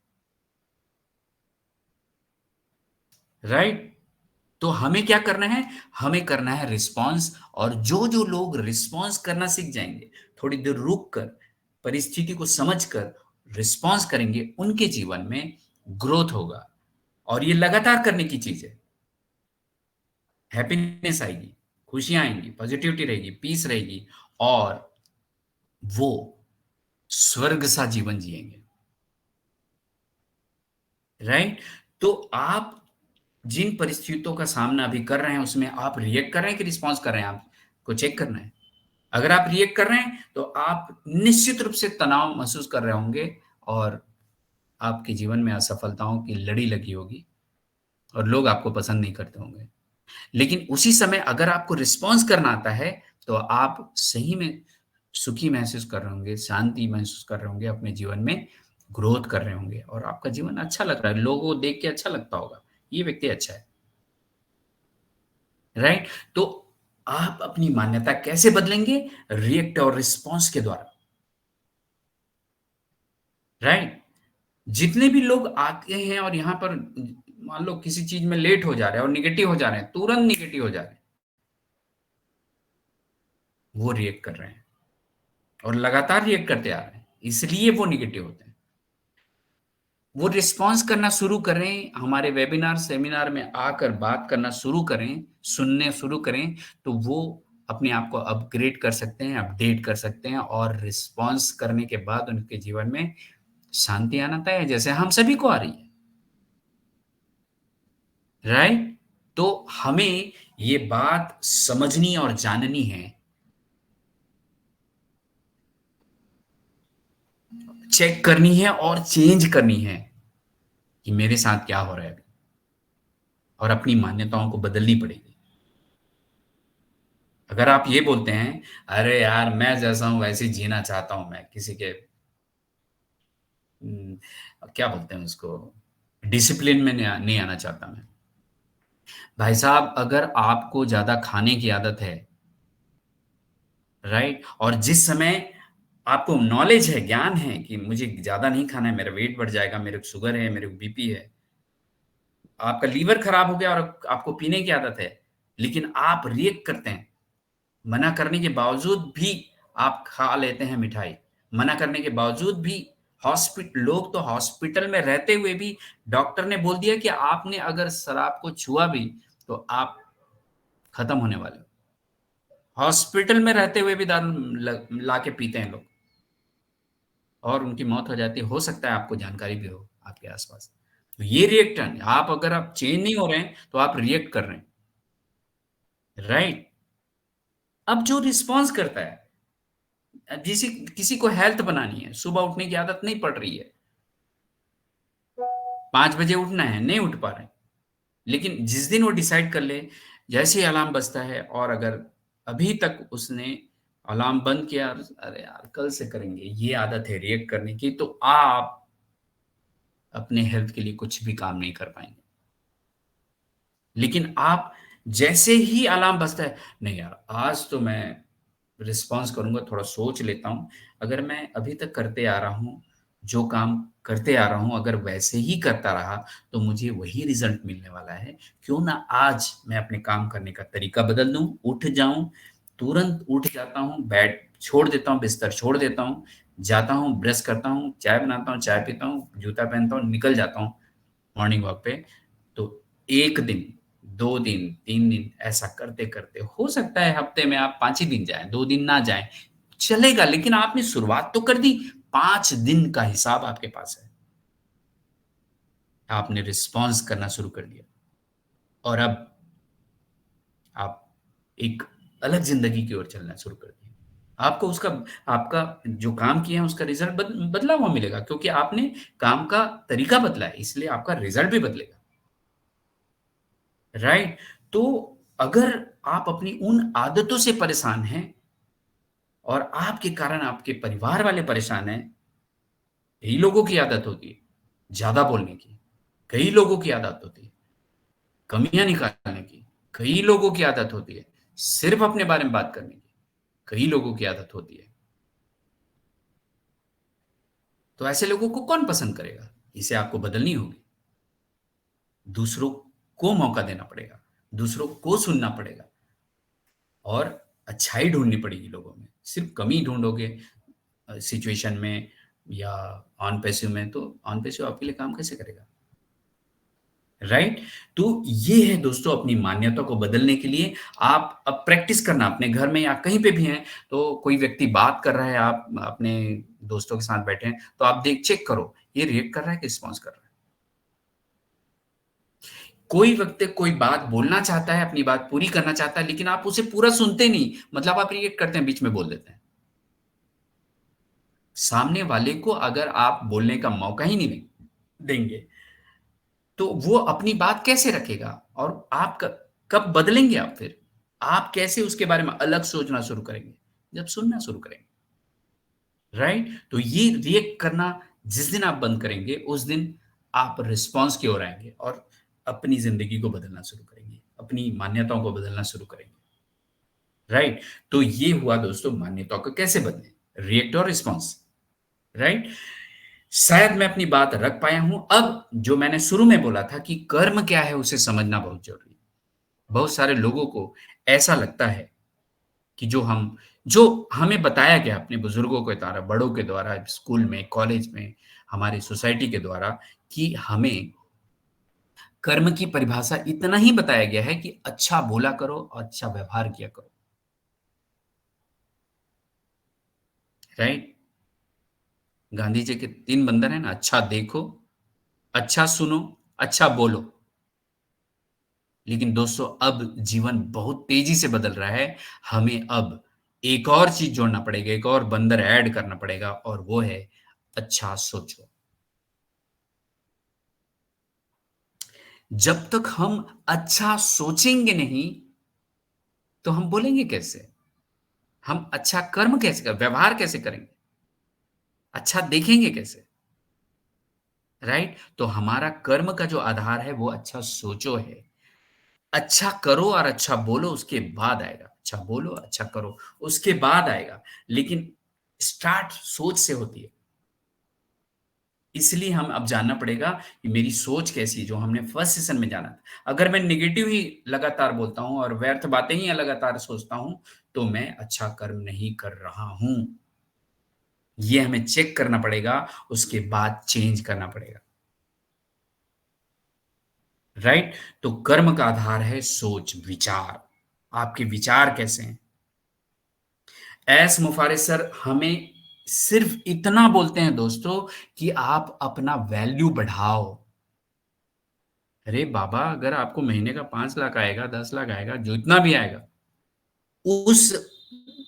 राइट? तो हमें क्या करना है? हमें करना है रिस्पॉन्स। और जो लोग रिस्पॉन्स करना सीख जाएंगे, थोड़ी देर रुक कर, परिस्थिति को समझकर रिस्पॉन्स करेंगे, उनके जीवन में ग्रोथ होगा। और ये लगातार करने की चीज है। हैप्पीनेस आएगी, खुशियां आएंगी, पॉजिटिविटी रहेगी, पीस रहेगी और वो स्वर्ग सा जीवन जिएंगे। राइट? तो आप जिन परिस्थितियों का सामना अभी कर रहे हैं, उसमें आप रिएक्ट कर रहे हैं कि रिस्पॉन्स कर रहे हैं, आपको चेक करना है। अगर आप रिएक्ट कर रहे हैं, तो आप निश्चित रूप से तनाव महसूस कर रहे होंगे और आपके जीवन में असफलताओं की लड़ी लगी होगी और लोग आपको पसंद नहीं करते होंगे। लेकिन उसी समय अगर आपको रिस्पॉन्स करना आता है, तो आप सही में सुखी महसूस कर रहे होंगे, शांति महसूस कर रहे होंगे, अपने जीवन में ग्रोथ कर रहे होंगे और आपका जीवन अच्छा लग रहा है, लोगों को देख के अच्छा लगता होगा, ये व्यक्ति अच्छा है। राइट? तो आप अपनी मान्यता कैसे बदलेंगे? रिएक्ट और रिस्पॉन्स के द्वारा। राइट? जितने भी लोग आते हैं और यहाँ पर मान लो किसी चीज में लेट हो जा रहे हैं और निगेटिव हो जा रहे हैं, तुरंत निगेटिव हो जा रहे हैं, वो रिएक्ट कर रहे हैं और लगातार रिएक्ट करते आ रहे हैं, इसलिए वो निगेटिव होते हैं। वो रिस्पॉन्स करना शुरू करें, हमारे वेबिनार, सेमिनार में आकर बात करना शुरू करें, सुनने शुरू करें, तो वो अपने आप को अपग्रेड कर सकते हैं, अपडेट कर सकते हैं और रिस्पॉन्स करने के बाद उनके जीवन में शांति आना तय है, जैसे हम सभी को आ रही है। राइट? तो हमें ये बात समझनी और जाननी है, चेक करनी है और चेंज करनी है कि मेरे साथ क्या हो रहा है अभी और अपनी मान्यताओं को बदलनी पड़ेगी। अगर आप ये बोलते हैं, "अरे यार! मैं जैसा हूँ वैसे ही जीना चाहता हूँ मैं, किसी के उम, क्या बोलते हैं उसको, डिसिप्लिन में नहीं आना चाहता मैं।" भाई साहब, अगर आपको ज़्यादा खाने की आदत है, राइट? और जिस समय आपको नॉलेज है, ज्ञान है कि मुझे ज़्यादा नहीं खाना है, मेरा वेट बढ़ जाएगा, मेरे को शुगर है, मेरे को बीपी है, आपका लीवर खराब हो गया और आपको पीने की आदत है, लेकिन आप रिएक्ट करते हैं। मना करने के बावजूद भी आप खा लेते हैं मिठाई। मना करने के बावजूद भी लोग तो हॉस्पिटल में रहते हुए भी डॉक्टर ने बोल दिया कि आपने अगर शराब को छुआ भी तो आप खत्म होने वाले हो। हॉस्पिटल में रहते हुए भी दारू ला के पीते हैं लोग और उनकी मौत हो जाती है। हो सकता है आपको जानकारी भी हो आपके आसपास। तो ये रिएक्शन, अगर आप चेंज नहीं हो रहे हैं तो आप रिएक्ट कर रहे हैं, राइट? अब जो रिस्पॉन्स करता है, जिसे किसी को हेल्थ बनानी है, सुबह उठने की आदत नहीं पड़ रही है, 5 बजे उठना है, नहीं उठ पा रहे, लेकिन जिस दिन वो डिसाइड कर ले, जैसे ही अलार्म बजता है और अगर अभी तक उसने अलार्म बंद किया, अरे यार कल से करेंगे, ये आदत है रिएक्ट करने की, तो आप अपने हेल्थ के लिए कुछ भी काम नहीं कर पाएंगे। लेकिन आप जैसे ही अलार्म बजता है, नहीं यार आज तो मैं रिस्पॉन्स करूंगा, थोड़ा सोच लेता हूं, अगर मैं अभी तक करते आ रहा हूं, जो काम करते आ रहा हूं, अगर वैसे ही करता रहा तो मुझे वही रिजल्ट मिलने वाला है। क्यों ना आज मैं अपने काम करने का तरीका बदल दूं, उठ जाऊं, तुरंत उठ जाता हूं, बेड छोड़ देता हूं, बिस्तर छोड़ देता हूं, जाता हूं, ब्रश करता हूं, चाय बनाता हूं, चाय पीता हूं, जूता पहनता हूं, निकल जाता हूं मॉर्निंग वॉक पे। तो 1 दिन, 2 दिन, 3 दिन ऐसा करते-करते हो सकता है हफ्ते में आप 5 ही दिन जाएँ, 2 दिन ना जाएँ, चलेगा, लेकिन आपने शुरुआत तो कर दी। 5 दिन का हिसाब आपके पास है। आपने रिस्पॉन्स करना शुरू कर दिया और अब आप एक अलग ज़िंदगी की ओर चलना शुरू कर दिए। आपको उसका आपका जो काम किया है उसका रिज़ल्ट बदला हुआ मिलेगा, क्योंकि आपने काम का तरीका बदला है, इसलिए आपका रिज़ल्ट भी बदलेगा। राइट? तो अगर आप अपनी उन आदतों से परेशान हैं और आपके कारण आपके परिवार वाले परेशान हैं, कई लोगों की आदत होती है ज़्यादा बोलने की, कई लोगों की आदत होती है कमियाँ निकालने की, कई लोगों की आदत होती है सिर्फ़ अपने बारे में बात करने की, कई लोगों की आदत होती है। तो ऐसे लोगों को कौन पसंद करेगा? इसे आपको बदलनी होगी। दूसरों को मौका देना पड़ेगा, दूसरों को सुनना पड़ेगा और अच्छाई ढूँढनी पड़ेगी लोगों में। सिर्फ़ कमी ढूँढोगे सिचुएशन में या ऑन पैसिव में, तो ऑन पैसिव आपके लिए काम कैसे करेगा? राइट? तो ये है दोस्तों, अपनी मान्यता को बदलने के लिए आप अब प्रैक्टिस करना अपने घर में या कहीं पे भी हैं, तो कोई व्यक्ति बात कर रहा है, आप अपने दोस्तों के साथ बैठे हैं, तो आप चेक करो, ये रिएक्ट कर रहा है कि रिस्पॉन्स कर रहा है? कोई व्यक्ति कोई बात बोलना चाहता है, अपनी बात पूरी करना चाहता है, लेकिन आप उसे पूरा सुनते नहीं, मतलब आप रिएक्ट करते हैं, बीच में बोल देते हैं। सामने वाले को अगर आप बोलने का मौका ही नहीं देंगे, तो वो अपनी बात कैसे रखेगा और आप कब बदलेंगे आप फिर? आप कैसे उसके बारे में अलग सोचना शुरू करेंगे? जब सुनना शुरू करेंगे, राइट? तो ये रिएक्ट करना जिस दिन आप बंद करेंगे, उस दिन आप रिस्पॉन्स की ओर आएँगे और अपनी ज़िंदगी को बदलना शुरू करेंगे, अपनी मान्यताओं को बदलना शुरू करेंगे, राइट? तो ये हुआ दोस्तों मान्यताओं को कैसे बदलें, रिएक्ट और रिस्पॉन्स, राइट? शायद मैं अपनी बात रख पाया हूँ। अब जो मैंने शुरू में बोला था कि कर्म क्या है उसे समझना बहुत ज़रूरी है। बहुत सारे लोगों को ऐसा लगता है कि जो हमें बताया गया अपने बुजुर्गों के द्वारा, बड़ों के द्वारा, स्कूल में, कॉलेज में, हमारी सोसाइटी के द्वारा, कि हमें कर्म की परिभाषा इतना ही बताया गया है कि अच्छा बोला करो, अच्छा व्यवहार किया करो, राइट? गांधी जी के 3 बंधन है ना, अच्छा देखो, अच्छा सुनो, अच्छा बोलो। लेकिन दोस्तों अब जीवन बहुत तेजी से बदल रहा है। हमें अब एक और चीज़ जोड़ना पड़ेगा, एक और बंदर ऐड करना पड़ेगा और वो है अच्छा सोचो। जब तक हम अच्छा सोचेंगे नहीं, तो हम बोलेंगे कैसे? हम अच्छा कर्म कैसे व्यवहार कैसे करेंगे? अच्छा देखेंगे कैसे? राइट? तो हमारा कर्म का जो आधार है वो अच्छा सोचो है। अच्छा करो और अच्छा बोलो, उसके बाद आएगा। अच्छा बोलो, अच्छा करो, उसके बाद आएगा। लेकिन स्टार्ट सोच से होती है। इसलिए हम अब जानना पड़ेगा कि मेरी सोच कैसी है, जो हमने फर्स्ट सेशन में जाना था। अगर मैं नेगेटिव ही लगातार बोलता हूँ और व्यर्थ बातें ही लगातार सोचता हूँ, तो मैं अच्छा कर्म नहीं कर रहा हूँ। ये हमें चेक करना पड़ेगा, उसके बाद चेंज करना पड़ेगा। राइट? तो कर्म का आधार है सोच, विचार। आपके विचार कैसे हैं? एस मुफारिस सर हमें सिर्फ इतना बोलते हैं दोस्तों कि आप अपना वैल्यू बढ़ाओ। अरे बाबा, अगर आपको महीने का 5 लाख आएगा, 10 लाख आएगा, जो इतना भी आएगा, उस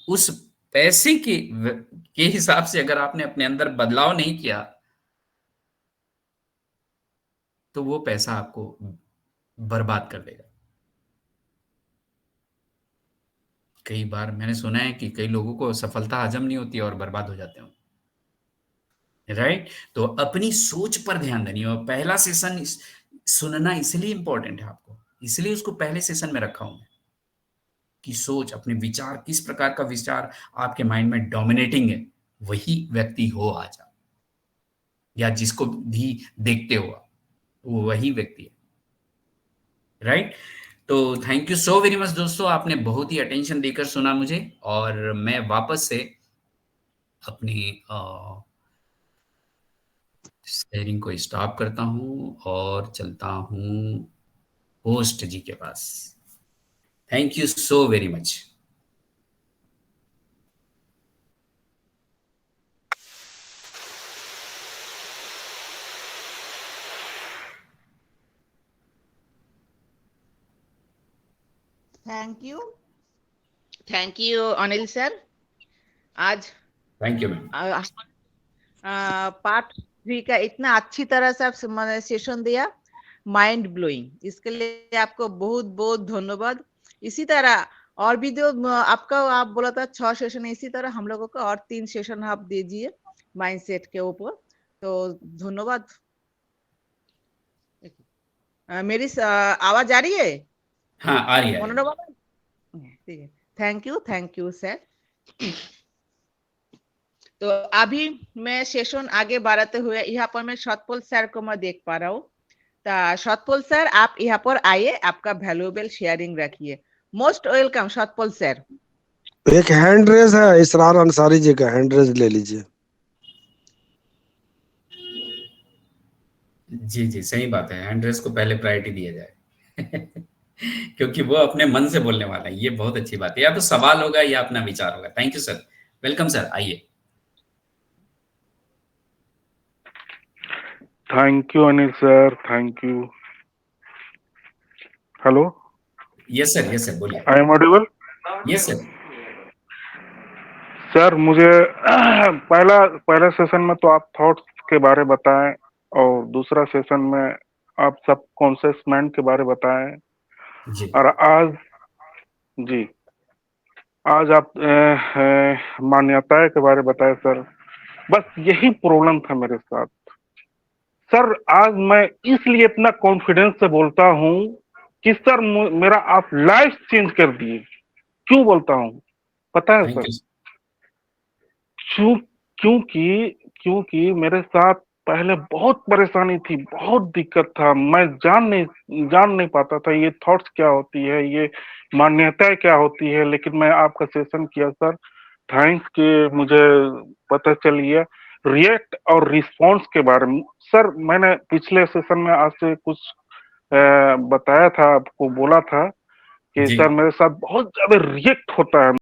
उस पैसे के हिसाब से अगर आपने अपने अंदर बदलाव नहीं किया, तो वो पैसा आपको बर्बाद कर देगा। कई बार मैंने सुना है कि कई लोगों को सफलता हजम नहीं होती और बर्बाद हो जाते हैं। राइट? तो अपनी सोच पर ध्यान देनी, और पहला सेशन सुनना इसलिए इंपॉर्टेंट है आपको, इसलिए उसको पहले सेशन में रखा हूं मैं, कि सोच, अपने विचार, किस प्रकार का विचार आपके माइंड में डोमिनेटिंग है, वही व्यक्ति हो आज आप, या जिसको भी देखते हो आप, वो वही व्यक्ति है। राइट? तो thank you so very much दोस्तों, आपने बहुत ही अटेंशन देकर सुना मुझे, और मैं वापस से अपनी शेयरिंग को स्टॉप करता हूं और चलता हूं होस्ट जी के पास। Thank you so very much. Thank you Anil sir. आज थैंक यू मैम। पार्ट 3 का इतना अच्छी तरह से आप सेशन दिया, माइंड ब्लोइंग। इसके लिए आपको बहुत बहुत धन्यवाद। इसी तरह और भी जो आपका आप बोला था 6 सेशन, इसी तरह हम लोगों को और 3 सेशन आप दीजिए माइंडसेट के ऊपर। तो धन्यवाद। मेरी आवाज आ रही है? हाँ, आ रही है। मनोरमा, ठीक है। Thank you sir. तो अभी मैं सेशन आगे बढ़ाते हुए यहाँ पर मैं सतपाल सर को मैं देख पा रहा हूँ। तो सतपाल सर, आप यहाँ पर आइए, आपका वैल्यूएबल शेयरिंग रखिए। Most welcome Satpal sir. एक हैंड रेज है, इसरार अंसारी जी का, हैंड रेज ले लीजिए। जी जी, सही बात है, एंड्रेस को पहले प्रायोरिटी दिया जाए। क्योंकि वो अपने मन से बोलने वाला है। ये बहुत अच्छी बात है, या तो सवाल होगा या अपना विचार होगा। Thank you sir. Welcome sir, आइए। Thank you Anil sir, thank you. Hello, yes sir, बोलिए। I am audible? Yes sir. Sir मुझे पहला सेशन में तो आप थॉट्स के बारे बताएं, और दूसरा सेशन में आप सब कॉन्शियस माइंड के बारे बताएं, जी और आज आप मान्यताएं के बारे बताएं सर। बस यही प्रॉब्लम था मेरे साथ सर। आज मैं इसलिए इतना कॉन्फिडेंस से बोलता हूँ कि सर मेरा आप लाइफ चेंज कर दिए। क्यों बोलता हूँ पता है थैंक सर? यू। क्योंकि क्योंकि मेरे साथ पहले बहुत परेशानी थी, बहुत दिक्कत था। मैं जान नहीं पाता था ये थॉट्स क्या होती है, ये मान्यताएं क्या होती है। लेकिन मैं आपका सेशन किया सर, थैंक्स कि मुझे पता चल गया रिएक्ट और रिस्पॉन्स के बारे में। सर मैंने पिछले सेशन में आपसे कुछ बताया था, आपको बोला था कि जी सर मेरे साथ बहुत ज्यादा रिएक्ट होता है।